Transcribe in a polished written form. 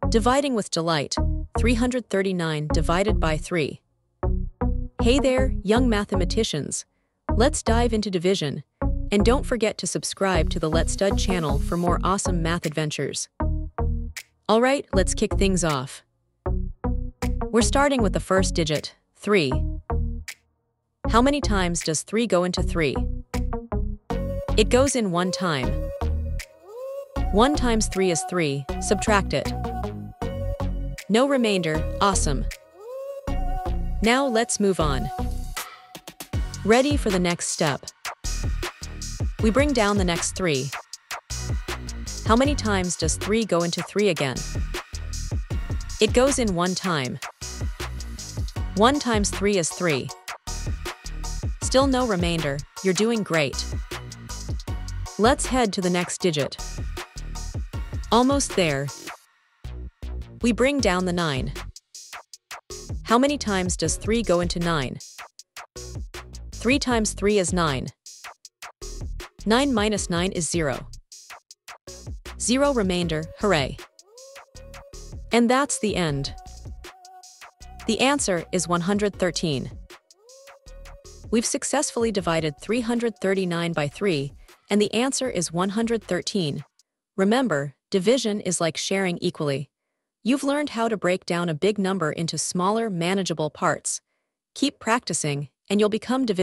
Dividing with delight, 339 divided by 3. Hey there, young mathematicians. Let's dive into division. And don't forget to subscribe to the Let's Stud channel for more awesome math adventures. Alright, let's kick things off. We're starting with the first digit, 3. How many times does 3 go into 3? It goes in 1 time. 1 times 3 is 3, subtract it. No remainder, awesome. Now let's move on. Ready for the next step. We bring down the next 3. How many times does 3 go into 3 again? It goes in 1 time. 1 times 3 is 3. Still no remainder, you're doing great. Let's head to the next digit. Almost there. We bring down the 9. How many times does 3 go into 9? 3 times 3 is 9. 9 minus 9 is 0. 0 remainder, hooray. And that's the end. The answer is 113. We've successfully divided 339 by 3, and the answer is 113. Remember, division is like sharing equally. You've learned how to break down a big number into smaller, manageable parts. Keep practicing, and you'll become division.